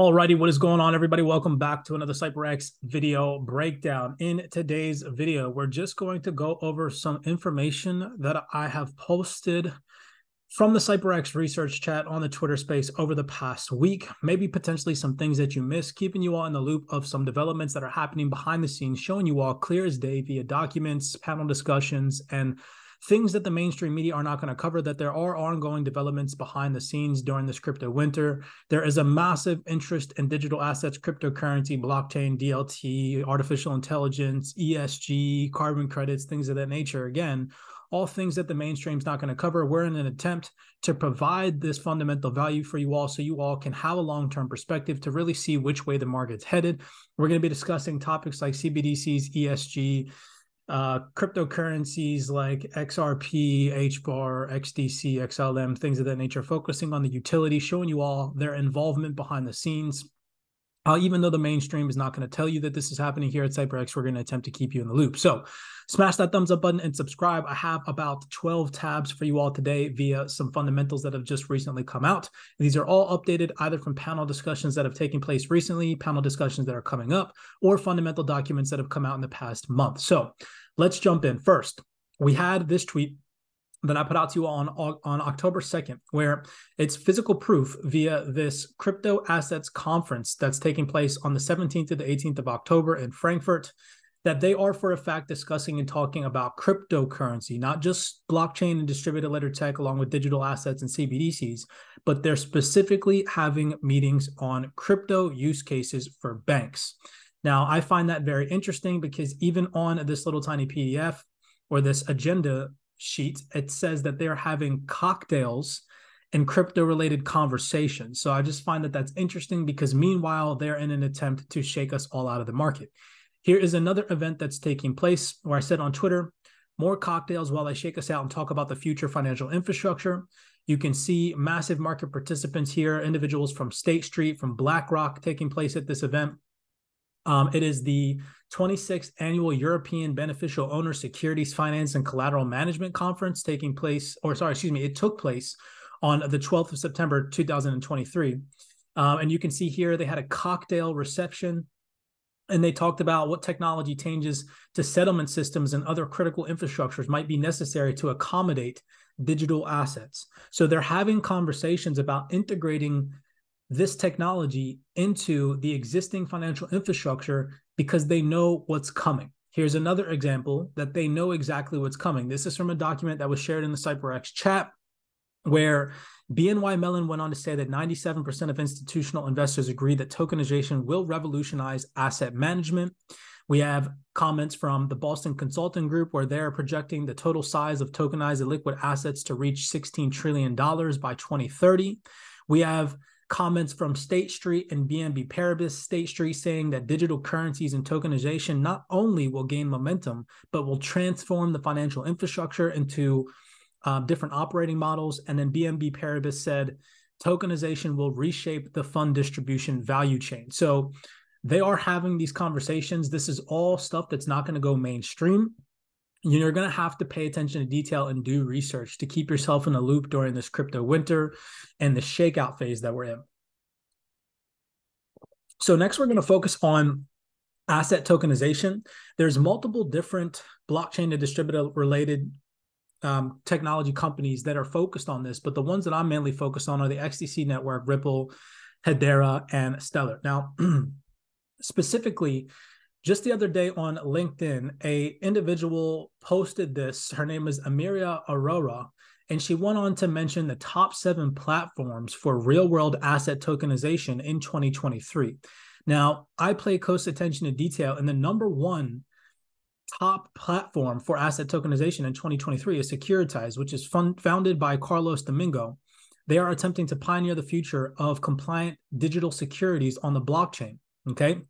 Alrighty, what is going on, everybody? Welcome back to another CYPRX video breakdown. In today's video, we're just going to go over some information that I have posted from the CYPRX research chat on the Twitter space over the past week. Maybe potentially some things that you missed, keeping you all in the loop of some developments that are happening behind the scenes, showing you all clear as day via documents, panel discussions, and things that the mainstream media are not going to cover, that there are ongoing developments behind the scenes during this crypto winter. There is a massive interest in digital assets, cryptocurrency, blockchain, DLT, artificial intelligence, ESG, carbon credits, things of that nature. Again, all things that the mainstream's not going to cover. We're in an attempt to provide this fundamental value for you all so you all can have a long-term perspective to really see which way the market's headed. We're going to be discussing topics like CBDCs, ESG, cryptocurrencies like XRP, Hbar, XDC, XLM, things of that nature, focusing on the utility, showing you all their involvement behind the scenes. Even though the mainstream is not going to tell you that this is happening here at CYPRX, we're going to attempt to keep you in the loop. So smash that thumbs up button and subscribe. I have about 12 tabs for you all today via some fundamentals that have just recently come out. These are all updated either from panel discussions that have taken place recently, panel discussions that are coming up, or fundamental documents that have come out in the past month. So let's jump in. First, we had this tweet that I put out to you on October 2nd, where it's physical proof via this crypto assets conference that's taking place on the 17th to the 18th of October in Frankfurt, that they are for a fact discussing and talking about cryptocurrency, not just blockchain and distributed ledger tech along with digital assets and CBDCs, but they're specifically having meetings on crypto use cases for banks. Now, I find that very interesting because even on this little tiny PDF or this agenda sheet, it says that they're having cocktails and crypto-related conversations. So I just find that that's interesting because meanwhile, they're in an attempt to shake us all out of the market. Here is another event that's taking place where I said on Twitter, more cocktails while they shake us out and talk about the future financial infrastructure. You can see massive market participants here, individuals from State Street, from BlackRock taking place at this event. It is the 26th Annual European Beneficial Owner Securities Finance and Collateral Management Conference taking place, it took place on the 12th of September, 2023. And you can see here they had a cocktail reception, and they talked about what technology changes to settlement systems and other critical infrastructures might be necessary to accommodate digital assets. So they're having conversations about integrating this technology into the existing financial infrastructure because they know what's coming. Here's another example that they know exactly what's coming. This is from a document that was shared in the CYPRX chat where BNY Mellon went on to say that 97% of institutional investors agree that tokenization will revolutionize asset management. We have comments from the Boston Consulting Group where they're projecting the total size of tokenized liquid assets to reach $16 trillion by 2030. We have comments from State Street and BNB Paribas. State Street saying that digital currencies and tokenization not only will gain momentum, but will transform the financial infrastructure into different operating models. And then BNB Paribas said tokenization will reshape the fund distribution value chain. So they are having these conversations. This is all stuff that's not going to go mainstream. You're going to have to pay attention to detail and do research to keep yourself in the loop during this crypto winter and the shakeout phase that we're in. So next, we're going to focus on asset tokenization. There's multiple different blockchain and distributed related technology companies that are focused on this, but the ones that I'm mainly focused on are the XDC network, Ripple, Hedera, and Stellar. Now, specifically, just the other day on LinkedIn, a individual posted this. Her name is Amiria Aurora, and she went on to mention the top 7 platforms for real-world asset tokenization in 2023. Now, I pay close attention to detail, and the number one top platform for asset tokenization in 2023 is Securitize, which is founded by Carlos Domingo. They are attempting to pioneer the future of compliant digital securities on the blockchain, okay?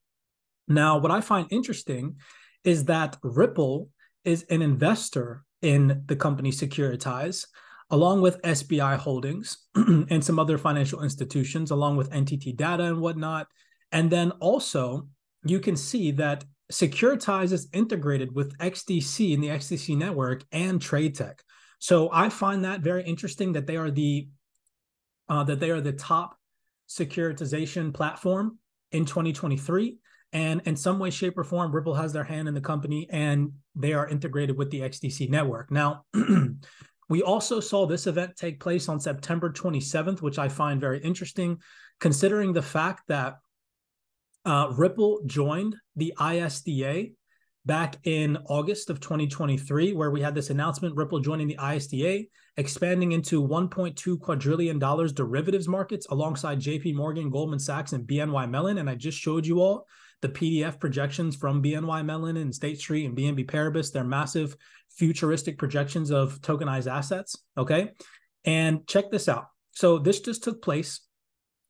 Now, what I find interesting is that Ripple is an investor in the company Securitize, along with SBI Holdings and some other financial institutions, along with NTT Data and whatnot. And then also, you can see that Securitize is integrated with XDC and the XDC network and TradeTech. So I find that very interesting that they are the top securitization platform in 2023. And in some way, shape, or form, Ripple has their hand in the company and they are integrated with the XDC network. Now, we also saw this event take place on September 27th, which I find very interesting, considering the fact that Ripple joined the ISDA back in August of 2023, where we had this announcement, Ripple joining the ISDA, expanding into $1.2 quadrillion derivatives markets alongside JP Morgan, Goldman Sachs, and BNY Mellon. And I just showed you all the PDF projections from BNY Mellon and State Street and BNB Paribas. They're massive futuristic projections of tokenized assets, okay? And check this out. So this just took place.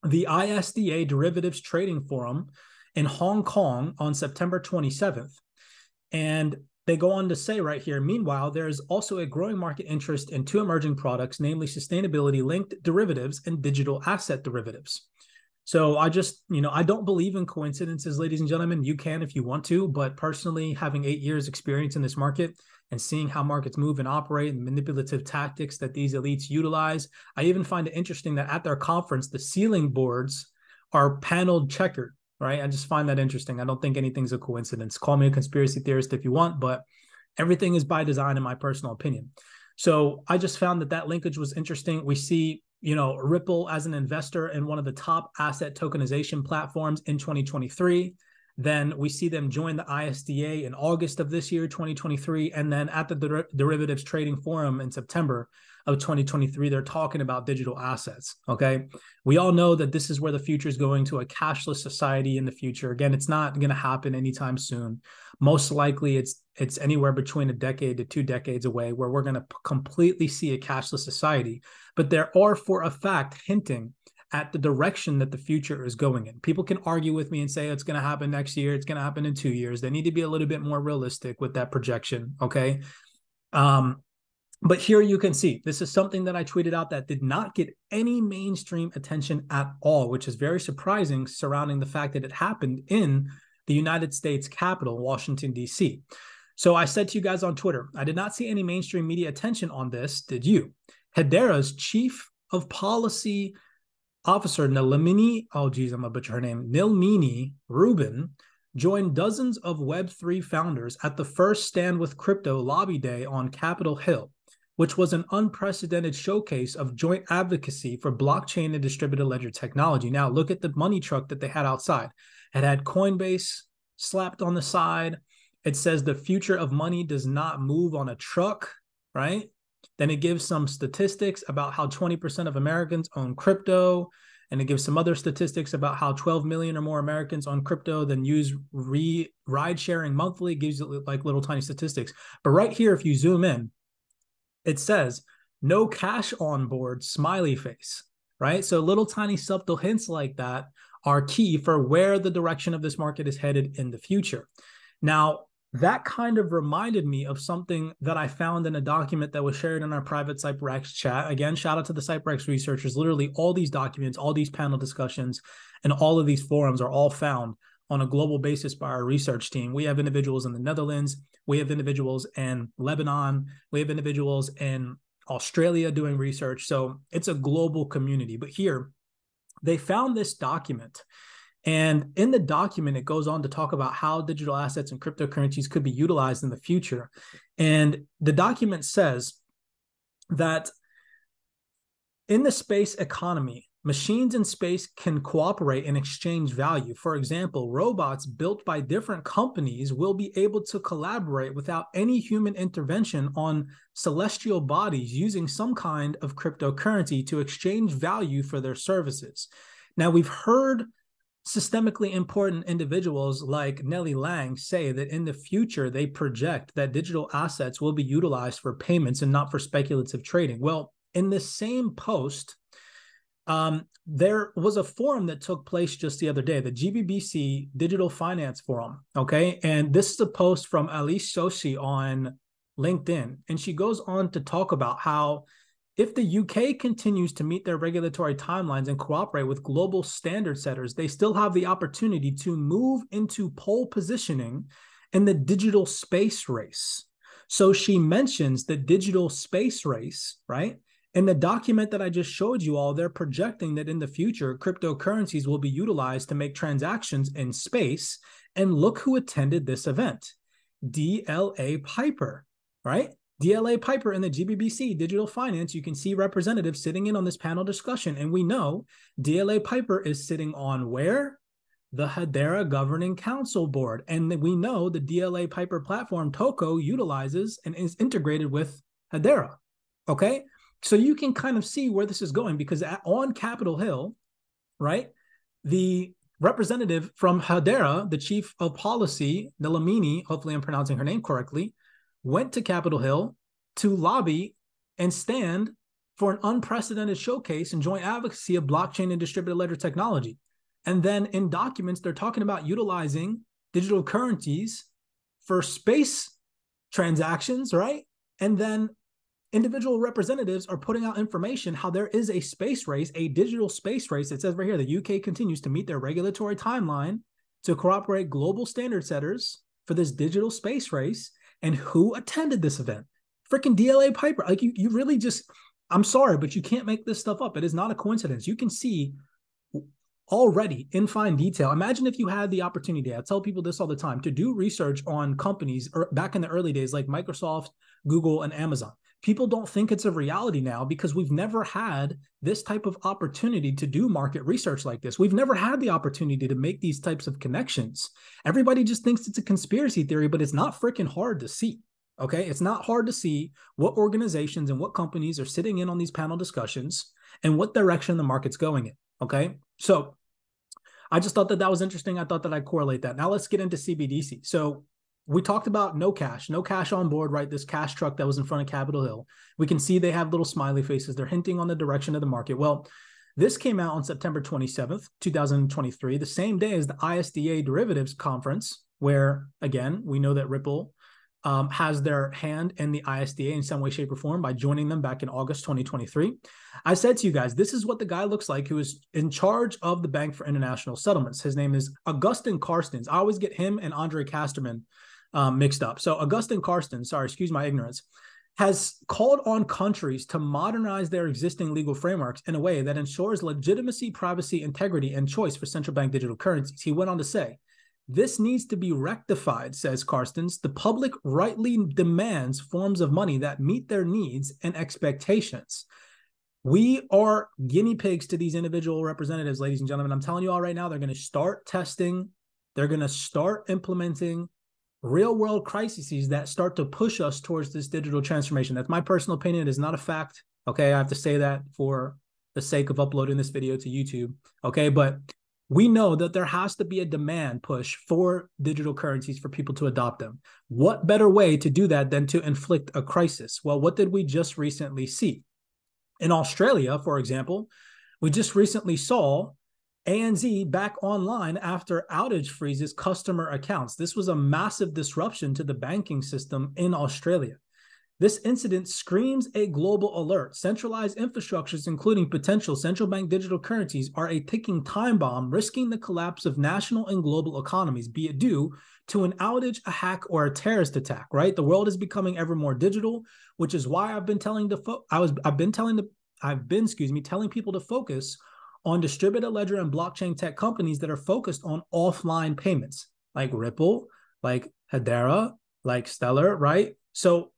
The ISDA Derivatives Trading Forum in Hong Kong on September 27th. And they go on to say right here, meanwhile, there is also a growing market interest in two emerging products, namely sustainability-linked derivatives and digital asset derivatives. So I just, I don't believe in coincidences, ladies and gentlemen. You can if you want to, but personally, having 8 years experience in this market and seeing how markets move and operate and manipulative tactics that these elites utilize, I even find it interesting that at their conference, the ceiling boards are paneled checkered, right? I just find that interesting. I don't think anything's a coincidence. Call me a conspiracy theorist if you want, but everything is by design in my personal opinion. So I just found that linkage was interesting. We see Ripple as an investor in one of the top asset tokenization platforms in 2023. Then we see them join the ISDA in August of this year, 2023. And then at the Derivatives Trading Forum in September of 2023, they're talking about digital assets, okay? We all know that this is where the future is going, to a cashless society in the future. Again, it's not going to happen anytime soon. Most likely it's anywhere between a decade to 2 decades away where we're going to completely see a cashless society. But there are, for a fact, hinting at the direction that the future is going in. People can argue with me and say it's going to happen next year, it's going to happen in 2 years. They need to be a little bit more realistic with that projection, okay? But here you can see, this is something that I tweeted out that did not get any mainstream attention at all, which is very surprising surrounding the fact that it happened in the United States Capitol, Washington, D.C. So I said to you guys on Twitter, I did not see any mainstream media attention on this. Did you? Hedera's chief of policy officer, Nilmini Rubin, joined dozens of Web3 founders at the first Stand with Crypto Lobby Day on Capitol Hill, which was an unprecedented showcase of joint advocacy for blockchain and distributed ledger technology. Now, look at the money truck that they had outside. It had Coinbase slapped on the side. It says the future of money does not move on a truck, right? Then it gives some statistics about how 20% of Americans own crypto. And it gives some other statistics about how 12 million or more Americans own crypto than use ride sharing monthly. It gives you like little tiny statistics. But right here, if you zoom in, it says no cash on board, smiley face, right? So little tiny subtle hints like that are key for where the direction of this market is headed in the future. Now, that kind of reminded me of something that I found in a document that was shared in our private CYPRX chat. Again, shout out to the CYPRX researchers. Literally all these documents, all these panel discussions, and all of these forums are all found on a global basis by our research team. We have individuals in the Netherlands. We have individuals in Lebanon. We have individuals in Australia doing research. So it's a global community. But here, they found this document. And in the document, it goes on to talk about how digital assets and cryptocurrencies could be utilized in the future. And the document says that in the space economy, machines in space can cooperate and exchange value. For example, robots built by different companies will be able to collaborate without any human intervention on celestial bodies using some kind of cryptocurrency to exchange value for their services. Now, we've heard systemically important individuals like Nellie Lang say that in the future, they project that digital assets will be utilized for payments and not for speculative trading. Well, in the same post, there was a forum that took place just the other day, the GBBC Digital Finance Forum, okay? And this is a post from Alice Soshi on LinkedIn, and she goes on to talk about how if the UK continues to meet their regulatory timelines and cooperate with global standard setters, they still have the opportunity to move into pole positioning in the digital space race. So she mentions the digital space race, right? In the document that I just showed you all, they're projecting that in the future, cryptocurrencies will be utilized to make transactions in space. And look who attended this event. DLA Piper, right? DLA Piper in the GBBC Digital Finance, you can see representatives sitting in on this panel discussion. And we know DLA Piper is sitting on where? The Hedera Governing Council Board. And we know the DLA Piper platform, Toko, utilizes and is integrated with Hedera, okay? So you can kind of see where this is going, because on Capitol Hill, right, the representative from Hedera, the chief of policy, Nelamini, hopefully I'm pronouncing her name correctly, went to Capitol Hill to lobby and stand for an unprecedented showcase and joint advocacy of blockchain and distributed ledger technology. And then in documents, they're talking about utilizing digital currencies for space transactions, right? And then individual representatives are putting out information how there is a space race, a digital space race. It says right here, the UK continues to meet their regulatory timeline to cooperate global standard setters for this digital space race. And who attended this event? Freaking DLA Piper. Like you really just, I'm sorry, but you can't make this stuff up. It is not a coincidence. You can see already in fine detail. Imagine if you had the opportunity, I tell people this all the time, to do research on companies back in the early days like Microsoft, Google, and Amazon. People don't think it's a reality now because we've never had this type of opportunity to do market research like this. We've never had the opportunity to make these types of connections. Everybody just thinks it's a conspiracy theory, but it's not freaking hard to see. Okay, it's not hard to see what organizations and what companies are sitting in on these panel discussions and what direction the market's going in. Okay, so I just thought that that was interesting. I thought that I'd correlate that. Now let's get into CBDC. So we talked about no cash on board, right? This cash truck that was in front of Capitol Hill. We can see they have little smiley faces. They're hinting on the direction of the market. Well, this came out on September 27th, 2023, the same day as the ISDA derivatives conference, where, again, we know that Ripple has their hand in the ISDA in some way, shape, or form by joining them back in August 2023. I said to you guys, this is what the guy looks like who is in charge of the Bank for International Settlements. His name is Augustin Carstens. I always get him and Andre Casterman mixed up. So Augustin Carstens, sorry, excuse my ignorance, has called on countries to modernize their existing legal frameworks in a way that ensures legitimacy, privacy, integrity, and choice for central bank digital currencies. He went on to say, this needs to be rectified, says Carstens. The public rightly demands forms of money that meet their needs and expectations. We are guinea pigs to these individual representatives, ladies and gentlemen. I'm telling you all right now, they're going to start testing. They're going to start implementing real world crises that start to push us towards this digital transformation. That's my personal opinion. It is not a fact. Okay. I have to say that for the sake of uploading this video to YouTube. Okay. But we know that there has to be a demand push for digital currencies for people to adopt them. What better way to do that than to inflict a crisis? Well, what did we just recently see? In Australia, for example, we just recently saw ANZ back online after outage freezes customer accounts. This was a massive disruption to the banking system in Australia. This incident screams a global alert. Centralized infrastructures, including potential central bank digital currencies, are a ticking time bomb, risking the collapse of national and global economies, be it due to an outage, a hack, or a terrorist attack, right? The world is becoming ever more digital, which is why I've been telling people to focus on distributed ledger and blockchain tech companies that are focused on offline payments, like Ripple, like Hedera, like Stellar, right? So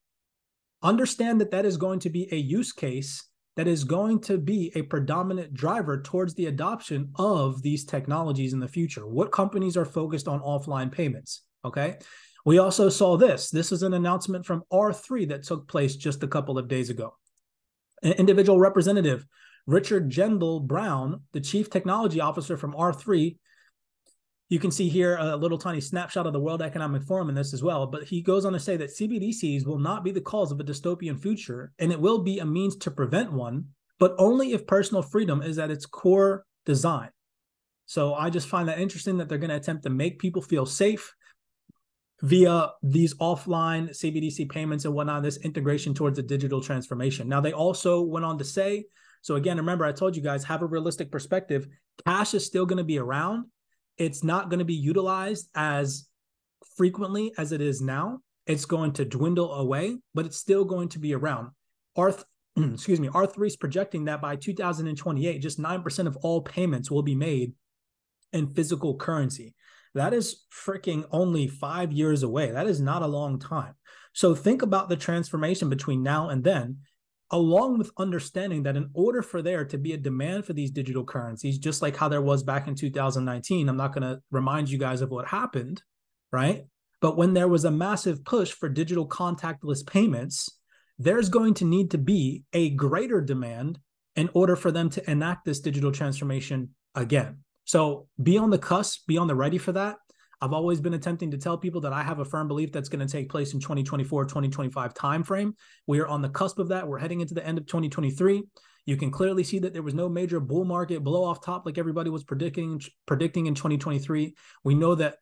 understand that that is going to be a use case that is going to be a predominant driver towards the adoption of these technologies in the future. What companies are focused on offline payments, okay? We also saw this. This is an announcement from R3 that took place just a couple of days ago. An individual representative, Richard Gendel Brown, the chief technology officer from R3, you can see here a little tiny snapshot of the World Economic Forum in this as well, but he goes on to say that CBDCs will not be the cause of a dystopian future, and it will be a means to prevent one, but only if personal freedom is at its core design. So I just find that interesting that they're going to attempt to make people feel safe via these offline CBDC payments and whatnot, this integration towards a digital transformation. Now, they also went on to say, so again, remember, I told you guys, have a realistic perspective. Cash is still going to be around. It's not going to be utilized as frequently as it is now. It's going to dwindle away, but it's still going to be around. excuse me, R3 is projecting that by 2028, just 9% of all payments will be made in physical currency. That is freaking only 5 years away. That is not a long time. So think about the transformation between now and then, along with understanding that in order for there to be a demand for these digital currencies, just like how there was back in 2019, I'm not going to remind you guys of what happened, right? But when there was a massive push for digital contactless payments, there's going to need to be a greater demand in order for them to enact this digital transformation again. So be on the cusp, be on the ready for that. I've always been attempting to tell people that I have a firm belief that's going to take place in 2024, 2025 timeframe. We are on the cusp of that. We're heading into the end of 2023. You can clearly see that there was no major bull market blow off top like everybody was predicting in 2023. We know that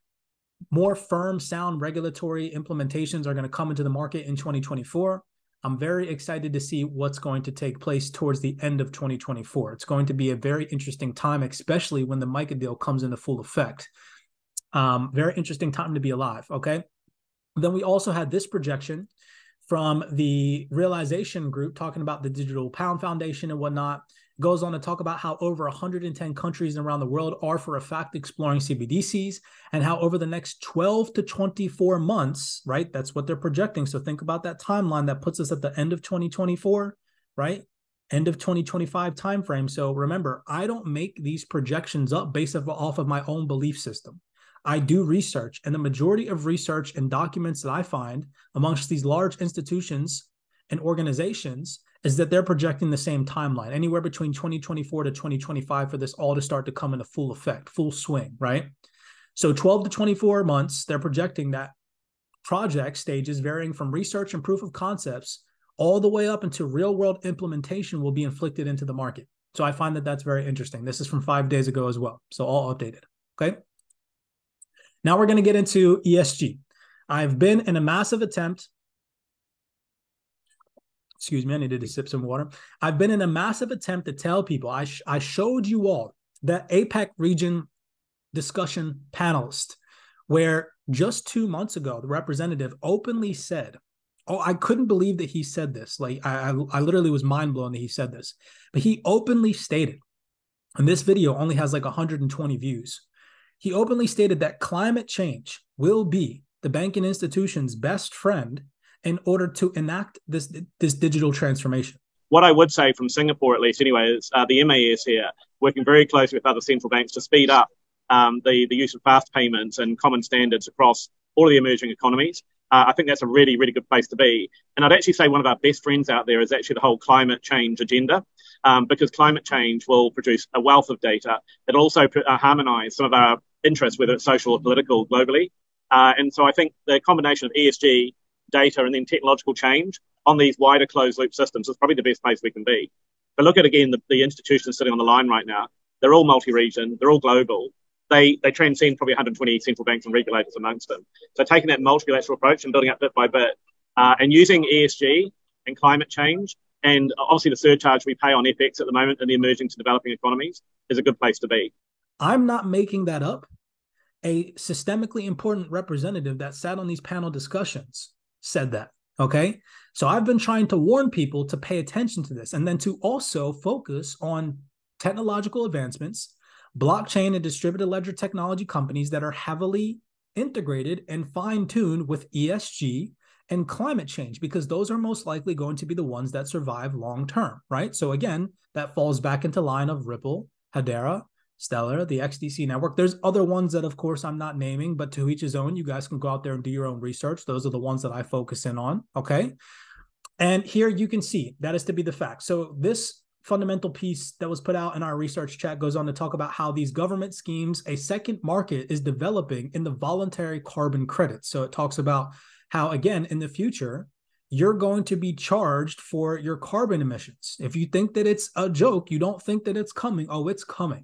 more firm, sound regulatory implementations are going to come into the market in 2024. I'm very excited to see what's going to take place towards the end of 2024. It's going to be a very interesting time, especially when the MICA deal comes into full effect. Very interesting time to be alive, okay? Then we also had this projection from the Realization Group talking about the Digital Pound Foundation and whatnot. Goes on to talk about how over 110 countries around the world are for a fact exploring CBDCs, and how over the next 12 to 24 months, right? That's what they're projecting. So think about that timeline that puts us at the end of 2024, right? End of 2025 timeframe. So remember, I don't make these projections up based off of my own belief system. I do research, and the majority of research and documents that I find amongst these large institutions and organizations is that they're projecting the same timeline, anywhere between 2024 to 2025 for this all to start to come into full effect, full swing, right? So 12 to 24 months, they're projecting that project stages varying from research and proof of concepts all the way up into real world implementation will be inflicted into the market. So I find that that's very interesting. This is from 5 days ago as well. So all updated, okay? Now we're going to get into ESG. I've been in a massive attempt. Excuse me, I needed to sip some water. I've been in a massive attempt to tell people, I showed you all that APEC region discussion panelist, where just 2 months ago, the representative openly said, oh, I couldn't believe that he said this. Like, I literally was mind blown that he said this. But he openly stated, and this video only has like 120 views. He openly stated that climate change will be the banking institution's best friend in order to enact this digital transformation. What I would say from Singapore, at least anyway, is the MAS here working very closely with other central banks to speed up the use of fast payments and common standards across all of the emerging economies. I think that's a really, really good place to be. And I'd actually say one of our best friends out there is actually the whole climate change agenda, because climate change will produce a wealth of data that also harmonize some of our interests, whether it's social or political globally. And so I think the combination of ESG, data, and then technological change on these wider closed loop systems is probably the best place we can be. But look at, again, the institutions sitting on the line right now. They're all multi-region, they're all global. They transcend probably 120 central banks and regulators amongst them. So taking that multilateral approach and building up bit by bit, and using ESG and climate change, and obviously the surcharge we pay on FX at the moment in the emerging to developing economies is a good place to be. I'm not making that up. A systemically important representative that sat on these panel discussions said that, okay? So I've been trying to warn people to pay attention to this, and then to also focus on technological advancements, blockchain and distributed ledger technology companies that are heavily integrated and fine-tuned with ESG and climate change, because those are most likely going to be the ones that survive long-term, right? So again, that falls back into line of Ripple, Hedera, Stellar, the XDC network. There's other ones that, of course, I'm not naming, but to each his own. You guys can go out there and do your own research. Those are the ones that I focus in on, okay? And here you can see that is to be the fact. So this fundamental piece that was put out in our research chat goes on to talk about how these government schemes, a second market is developing in the voluntary carbon credits. So it talks about how, again, in the future, you're going to be charged for your carbon emissions. If you think that it's a joke, you don't think that it's coming. Oh, it's coming.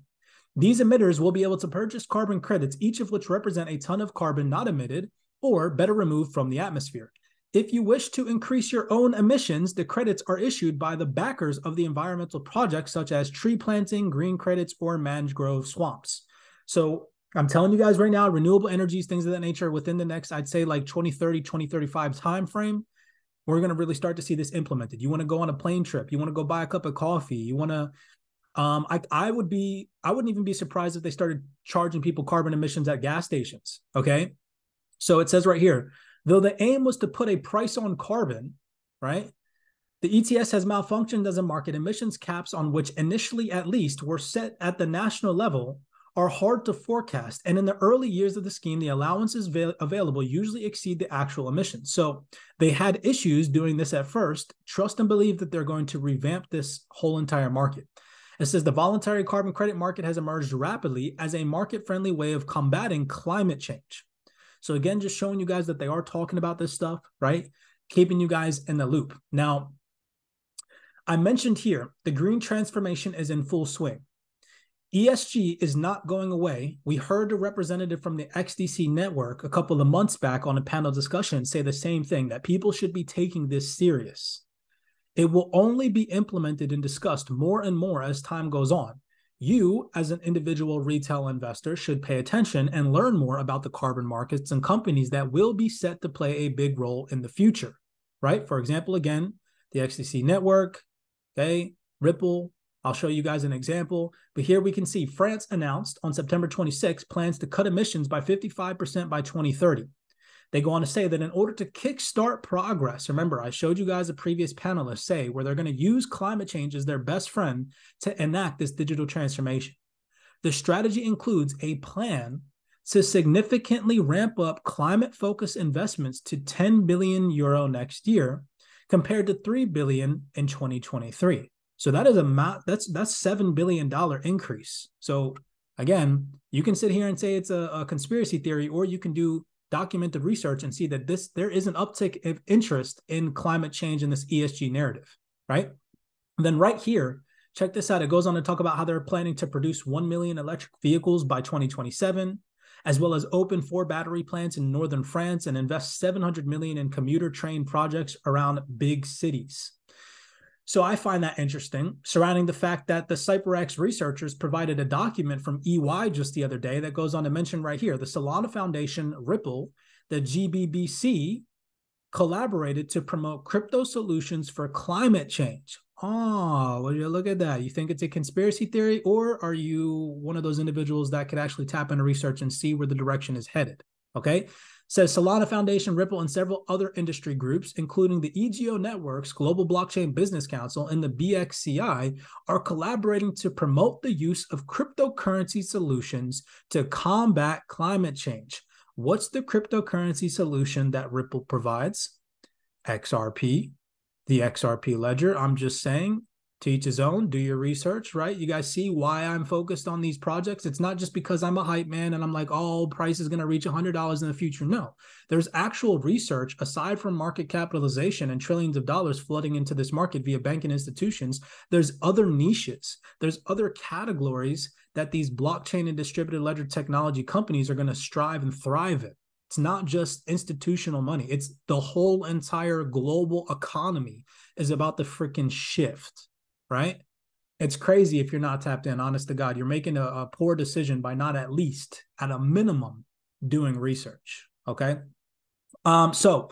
These emitters will be able to purchase carbon credits, each of which represent a ton of carbon not emitted or better removed from the atmosphere. If you wish to increase your own emissions, the credits are issued by the backers of the environmental projects, such as tree planting, green credits, or mangrove swamps. So I'm telling you guys right now, renewable energies, things of that nature, within the next, I'd say like 2030, 2035 timeframe, we're going to really start to see this implemented. You want to go on a plane trip, you want to go buy a cup of coffee, you want to I wouldn't even be surprised if they started charging people carbon emissions at gas stations. Okay. So it says right here, though the aim was to put a price on carbon, right? The ETS has malfunctioned as a market. Emissions caps, on which initially at least were set at the national level, are hard to forecast. And in the early years of the scheme, the allowances available usually exceed the actual emissions. So they had issues doing this at first. Trust and believe that they're going to revamp this whole entire market. It says the voluntary carbon credit market has emerged rapidly as a market-friendly way of combating climate change. So again, just showing you guys that they are talking about this stuff, right? Keeping you guys in the loop. Now, I mentioned here, the green transformation is in full swing. ESG is not going away. We heard a representative from the XDC network a couple of months back on a panel discussion say the same thing, that people should be taking this serious. It will only be implemented and discussed more and more as time goes on. You, as an individual retail investor, should pay attention and learn more about the carbon markets and companies that will be set to play a big role in the future, right? For example, again, the XDC network, okay, Ripple. I'll show you guys an example. But here we can see France announced on September 26 plans to cut emissions by 55% by 2030. They go on to say that in order to kickstart progress, remember, I showed you guys a previous panelist say where they're going to use climate change as their best friend to enact this digital transformation. The strategy includes a plan to significantly ramp up climate-focused investments to 10 billion euro next year, compared to 3 billion in 2023. So that is that's $7 billion increase. So again, you can sit here and say it's a conspiracy theory, or you can do documented research and see that there is an uptick of interest in climate change in this ESG narrative, right? And then right here, check this out. It goes on to talk about how they're planning to produce 1 million electric vehicles by 2027, as well as open 4 battery plants in northern France and invest 700 million in commuter train projects around big cities. So I find that interesting, surrounding the fact that the CYPRX researchers provided a document from EY just the other day that goes on to mention right here, the Solana Foundation, Ripple, the GBBC collaborated to promote crypto solutions for climate change. Oh, well, you look at that. You think it's a conspiracy theory, or are you one of those individuals that could actually tap into research and see where the direction is headed? Okay. Says Solana Foundation, Ripple, and several other industry groups, including the EGO Networks, Global Blockchain Business Council, and the BXCI, are collaborating to promote the use of cryptocurrency solutions to combat climate change. What's the cryptocurrency solution that Ripple provides? XRP, the XRP ledger. I'm just saying, to each his own, do your research, right? You guys see why I'm focused on these projects. It's not just because I'm a hype man and I'm like, oh, price is going to reach $100 in the future. No, there's actual research aside from market capitalization and trillions of dollars flooding into this market via banking institutions. There's other niches. There's other categories that these blockchain and distributed ledger technology companies are going to strive and thrive in. It's not just institutional money. It's the whole entire global economy is about the freaking shift. Right? It's crazy if you're not tapped in, honest to God. You're making a poor decision by not at least, at a minimum, doing research, okay? So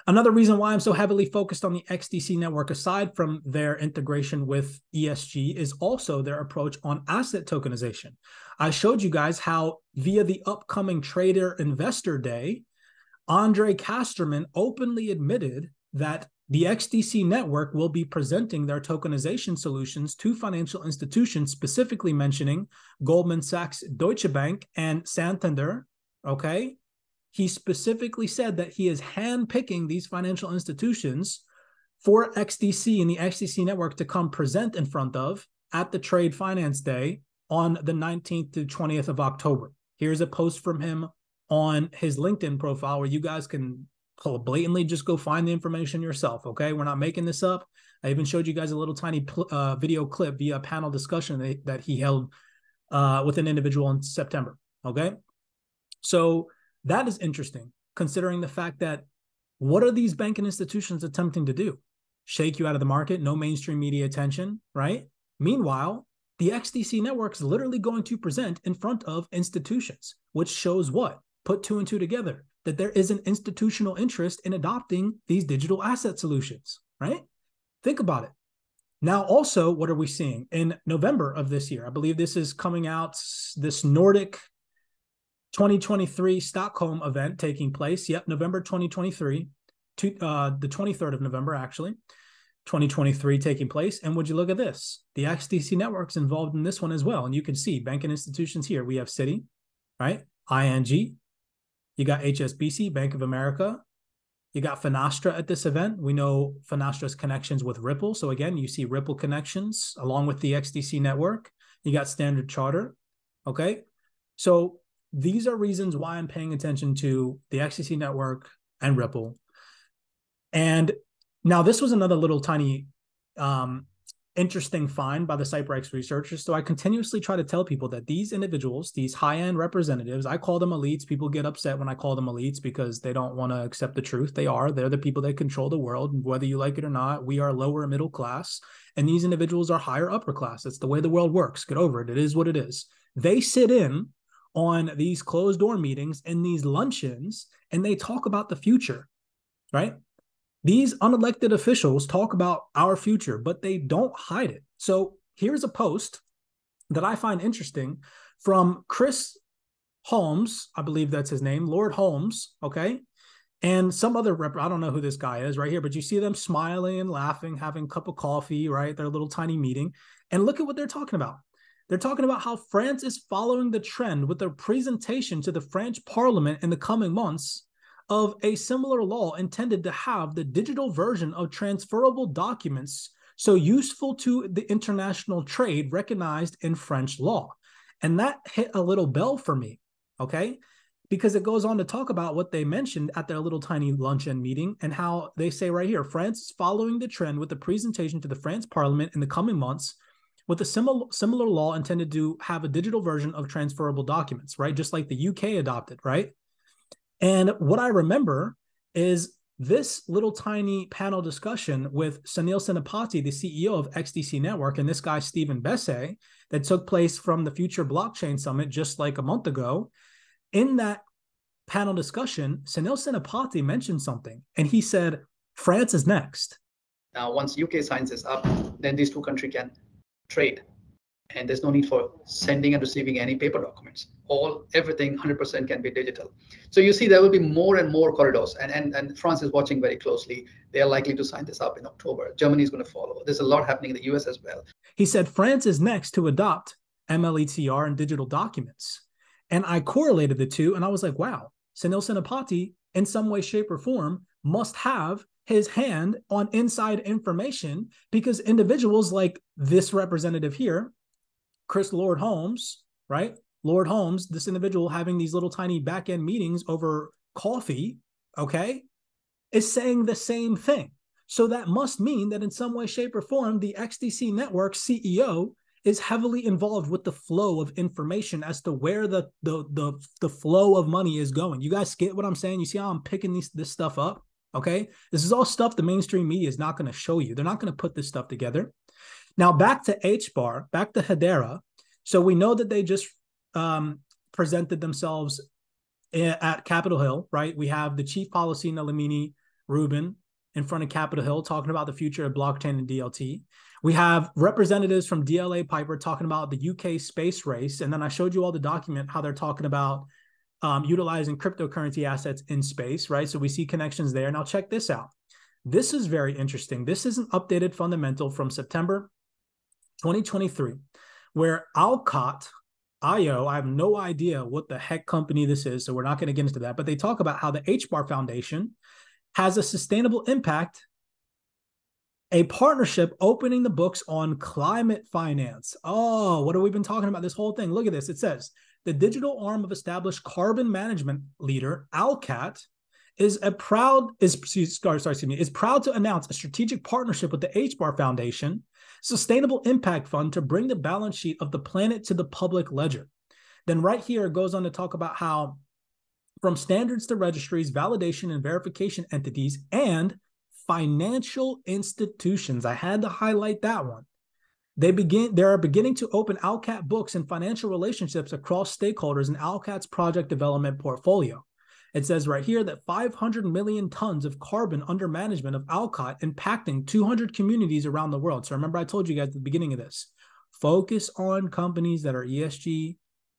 another reason why I'm so heavily focused on the XDC network, aside from their integration with ESG, is also their approach on asset tokenization. I showed you guys how via the upcoming Trader Investor Day, Andre Casterman openly admitted that the XDC network will be presenting their tokenization solutions to financial institutions, specifically mentioning Goldman Sachs, Deutsche Bank, and Santander, okay? He specifically said that he is handpicking these financial institutions for XDC and the XDC network to come present in front of at the Trade Finance Day on the 19th to 20th of October. Here's a post from him on his LinkedIn profile where you guys can blatantly just go find the information yourself, okay? We're not making this up. I even showed you guys a little tiny video clip via a panel discussion that he held with an individual in September, okay? So that is interesting, considering the fact that what are these banking institutions attempting to do? Shake you out of the market, no mainstream media attention, right? Meanwhile, the XDC network is literally going to present in front of institutions, which shows what? Put 2 and 2 together. that there is an institutional interest in adopting these digital asset solutions, right? Think about it. Now, also, what are we seeing? In November of this year, I believe this is coming out, this Nordic 2023 Stockholm event taking place. Yep, November 2023, the 23rd of November, actually, 2023 taking place. And would you look at this? The XDC network's involved in this one as well. And you can see banking institutions here. We have Citi, right? ING. You got HSBC, Bank of America. You got Finastra at this event. We know Finastra's connections with Ripple. So again, you see Ripple connections along with the XDC network. You got Standard Chartered. Okay. So these are reasons why I'm paying attention to the XDC network and Ripple. And now this was another little tiny interesting find by the CYPRX researchers. So I continuously try to tell people that these individuals, these high-end representatives, I call them elites. People get upset when I call them elites because they don't want to accept the truth. They're the people that control the world. Whether you like it or not, we are lower middle class, and these individuals are higher upper class. It's the way the world works. Get over it. It is what it is. They sit in on these closed door meetings and these luncheons, and they talk about the future, right? These unelected officials talk about our future, but they don't hide it. So here's a post that I find interesting from Chris Holmes, I believe that's his name, Lord Holmes, okay? And some other I don't know who this guy is right here, but you see them smiling and laughing, having a cup of coffee, right? Their little tiny meeting. And look at what they're talking about. They're talking about how France is following the trend with their presentation to the French Parliament in the coming months of a similar law intended to have the digital version of transferable documents so useful to the international trade recognized in French law. And that hit a little bell for me, okay? Because it goes on to talk about what they mentioned at their little tiny luncheon meeting and how they say right here, France is following the trend with the presentation to the French Parliament in the coming months with a similar law intended to have a digital version of transferable documents, right? Just like the UK adopted, right? And what I remember is this little tiny panel discussion with Sunil Senapati, the CEO of XDC Network, and this guy, Stephen Besse, that took place from the Future Blockchain Summit just like a month ago. In that panel discussion, Sunil Senapati mentioned something, and he said, France is next. Now, once UK signs this up, then these two countries can trade. And there's no need for sending and receiving any paper documents. Everything 100% can be digital. So you see there will be more and more corridors, and France is watching very closely. They are likely to sign this up in October. Germany is going to follow. There's a lot happening in the US as well. He said France is next to adopt MLETR and digital documents. And I correlated the two, and I was like, wow, Sunil Senapati, in some way, shape, or form, must have his hand on inside information, because individuals like this representative here, Chris Lord Holmes, right? Lord Holmes, this individual having these little tiny back-end meetings over coffee, okay, is saying the same thing. So that must mean that in some way, shape, or form, the XDC network CEO is heavily involved with the flow of information as to where the flow of money is going. You guys get what I'm saying? You see how I'm picking this stuff up, okay? This is all stuff the mainstream media is not going to show you. They're not going to put this stuff together. Now, back to Hbar, back to Hbar. So we know that they just presented themselves at Capitol Hill, right? We have the chief policy, Nalamini Rubin, in front of Capitol Hill talking about the future of blockchain and DLT. We have representatives from DLA Piper talking about the UK space race. And then I showed you all the document, how they're talking about utilizing cryptocurrency assets in space, right? So we see connections there. Now check this out. This is very interesting. This is an updated fundamental from September 2023, where Alcott.io, I have no idea what the heck company this is, so we're not going to get into that, but they talk about how the Hbar Foundation has a sustainable impact, a partnership opening the books on climate finance. Oh, what have we been talking about this whole thing? Look at this. It says, the digital arm of established carbon management leader, Alcat, is proud to announce a strategic partnership with the Hbar Foundation Sustainable Impact Fund to bring the balance sheet of the planet to the public ledger. Then right here, it goes on to talk about how from standards to registries, validation and verification entities, and financial institutions. I had to highlight that one. They are beginning to open Alcat books and financial relationships across stakeholders in Alcat's project development portfolio. It says right here that 500 million tons of carbon under management of Alcott impacting 200 communities around the world. So remember, I told you guys at the beginning of this, focus on companies that are ESG,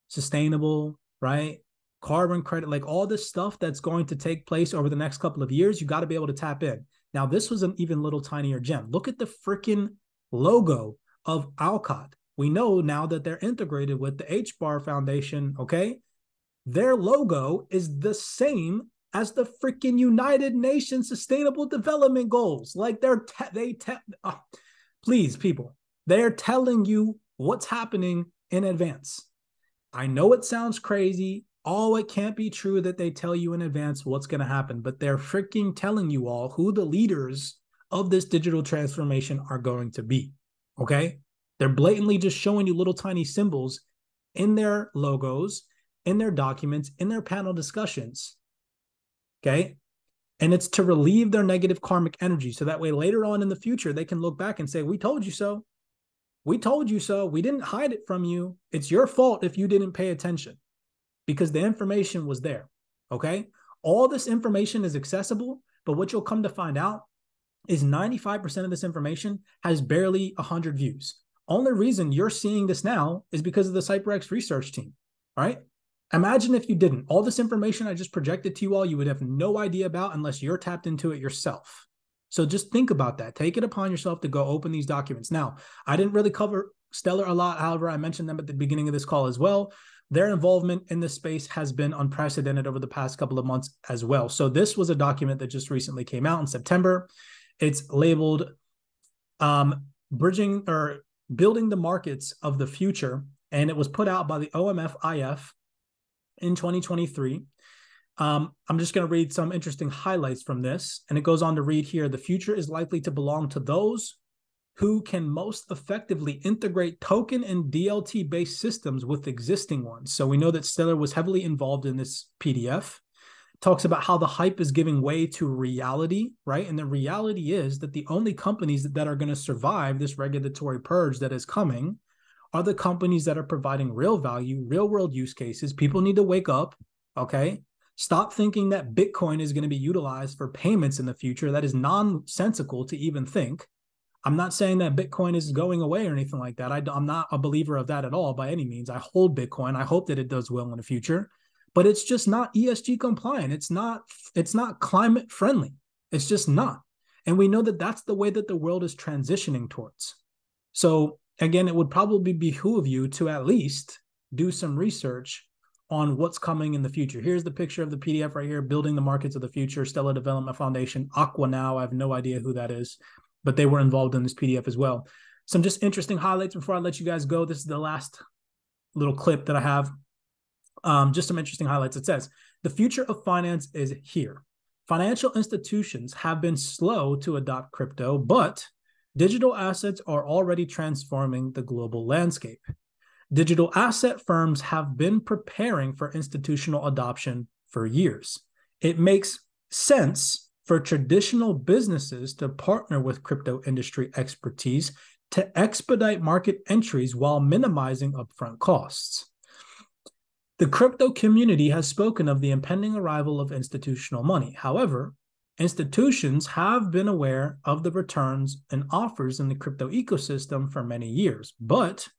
sustainable, right? Carbon credit, like all this stuff that's going to take place over the next couple of years, you got to be able to tap in. Now, this was an even little tinier gem. Look at the freaking logo of Alcott. We know now that they're integrated with the Hbar Foundation, okay? Their logo is the same as the freaking United Nations Sustainable Development Goals. Like please, people, they're telling you what's happening in advance. I know it sounds crazy. Oh, it can't be true that they tell you in advance what's going to happen, but they're freaking telling you all who the leaders of this digital transformation are going to be, okay? They're blatantly just showing you little tiny symbols in their logos, in their documents, in their panel discussions, okay? And it's to relieve their negative karmic energy, so that way later on in the future, they can look back and say, we told you so. We told you so. We didn't hide it from you. It's your fault if you didn't pay attention, because the information was there, okay? All this information is accessible, but what you'll come to find out is 95% of this information has barely 100 views. Only reason you're seeing this now is because of the CYPRX research team, right? Imagine if you didn't. All this information I just projected to you all, you would have no idea about unless you're tapped into it yourself. So just think about that. Take it upon yourself to go open these documents. Now, I didn't really cover Stellar a lot. However, I mentioned them at the beginning of this call as well. Their involvement in this space has been unprecedented over the past couple of months as well. So this was a document that just recently came out in September. It's labeled Bridging or Building the Markets of the Future, and it was put out by the OMF-IF in 2023. I'm just going to read some interesting highlights from this, and it goes on to read here, the future is likely to belong to those who can most effectively integrate token and DLT-based systems with existing ones. So we know that Stellar was heavily involved in this PDF. Talks about how the hype is giving way to reality, right? And the reality is that the only companies that are going to survive this regulatory purge that is coming are the companies that are providing real value, real world use cases. People need to wake up, okay? Stop thinking that Bitcoin is going to be utilized for payments in the future. That is nonsensical to even think. I'm not saying that Bitcoin is going away or anything like that. I'm not a believer of that at all by any means. I hold Bitcoin. I hope that it does well in the future, but it's just not ESG compliant. It's not climate friendly. It's just not. And we know that that's the way that the world is transitioning towards. So again, it would probably behoove you to at least do some research on what's coming in the future. Here's the picture of the PDF right here, Building the Markets of the Future, Stellar Development Foundation, Aqua Now. I have no idea who that is, but they were involved in this PDF as well. Some just interesting highlights before I let you guys go. This is the last little clip that I have. Just some interesting highlights. It says, the future of finance is here. Financial institutions have been slow to adopt crypto, but digital assets are already transforming the global landscape. Digital asset firms have been preparing for institutional adoption for years. It makes sense for traditional businesses to partner with crypto industry expertise to expedite market entries while minimizing upfront costs. The crypto community has spoken of the impending arrival of institutional money. However, institutions have been aware of the returns and offers in the crypto ecosystem for many years, but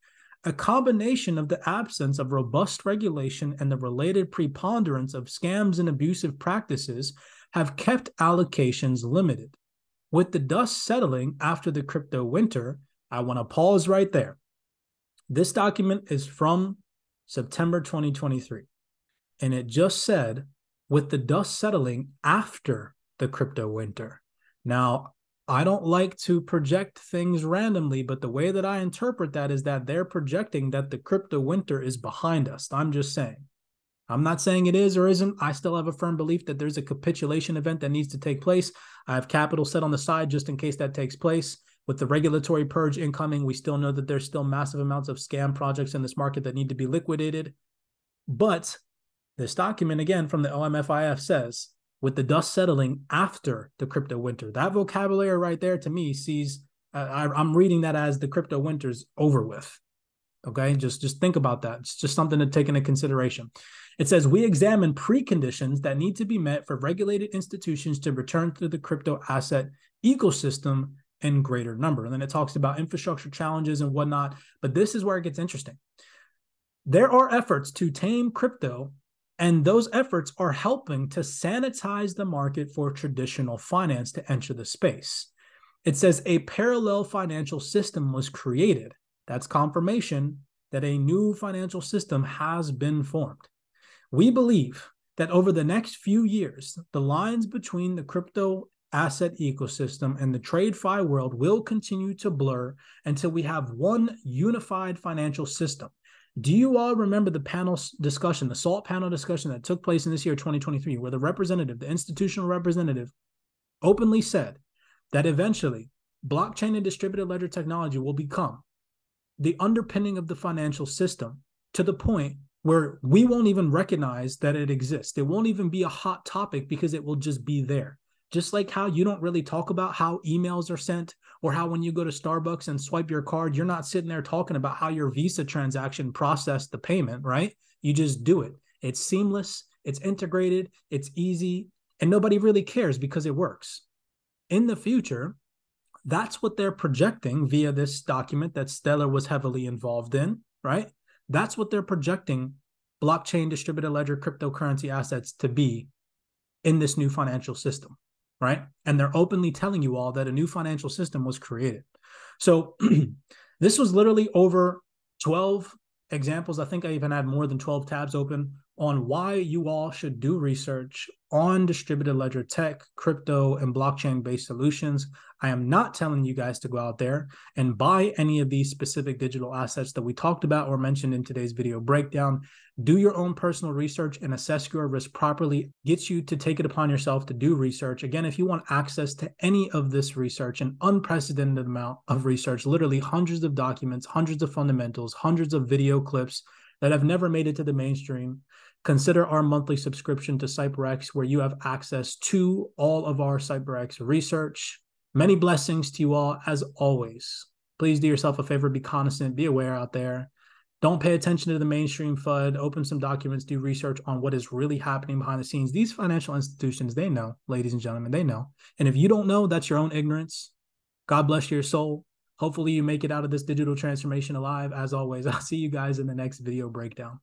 a combination of the absence of robust regulation and the related preponderance of scams and abusive practices have kept allocations limited. With the dust settling after the crypto winter, I want to pause right there. This document is from September 2023, and it just said, with the dust settling after the crypto winter. Now, I don't like to project things randomly, but the way that I interpret that is that they're projecting that the crypto winter is behind us. I'm just saying. I'm not saying it is or isn't. I still have a firm belief that there's a capitulation event that needs to take place. I have capital set on the side just in case that takes place. With the regulatory purge incoming, we still know that there's still massive amounts of scam projects in this market that need to be liquidated. But this document, again, from the OMF-IF says, with the dust settling after the crypto winter. That vocabulary right there to me sees, I'm reading that as the crypto winter's over with. Okay, just think about that. It's just something to take into consideration. It says, we examine preconditions that need to be met for regulated institutions to return to the crypto asset ecosystem in greater number. And then it talks about infrastructure challenges and whatnot. But this is where it gets interesting. There are efforts to tame crypto, and those efforts are helping to sanitize the market for traditional finance to enter the space. It says a parallel financial system was created. That's confirmation that a new financial system has been formed. We believe that over the next few years, the lines between the crypto asset ecosystem and the TradeFi world will continue to blur until we have one unified financial system. Do you all remember the panel discussion, the SALT panel discussion that took place in this year, 2023, where the representative, the institutional representative, openly said that eventually blockchain and distributed ledger technology will become the underpinning of the financial system to the point where we won't even recognize that it exists. It won't even be a hot topic because it will just be there. Just like how you don't really talk about how emails are sent, or how when you go to Starbucks and swipe your card, you're not sitting there talking about how your Visa transaction processed the payment, right? You just do it. It's seamless, it's integrated, it's easy, and nobody really cares because it works. In the future, that's what they're projecting via this document that Stellar was heavily involved in, right? That's what they're projecting blockchain, distributed ledger, cryptocurrency assets to be in this new financial system, right? And they're openly telling you all that a new financial system was created. So this was literally over 12 examples. I think I even had more than 12 tabs open on why you all should do research on distributed ledger tech, crypto, and blockchain-based solutions. I am not telling you guys to go out there and buy any of these specific digital assets that we talked about or mentioned in today's video breakdown. Do your own personal research and assess your risk properly. Gets you to take it upon yourself to do research. Again, if you want access to any of this research, an unprecedented amount of research, literally hundreds of documents, hundreds of fundamentals, hundreds of video clips that have never made it to the mainstream, consider our monthly subscription to CYPRX, where you have access to all of our CYPRX research. Many blessings to you all, as always. Please do yourself a favor, be cognizant, be aware out there. Don't pay attention to the mainstream FUD. Open some documents, do research on what is really happening behind the scenes. These financial institutions, they know, ladies and gentlemen, they know. And if you don't know, that's your own ignorance. God bless your soul. Hopefully you make it out of this digital transformation alive. As always, I'll see you guys in the next video breakdown.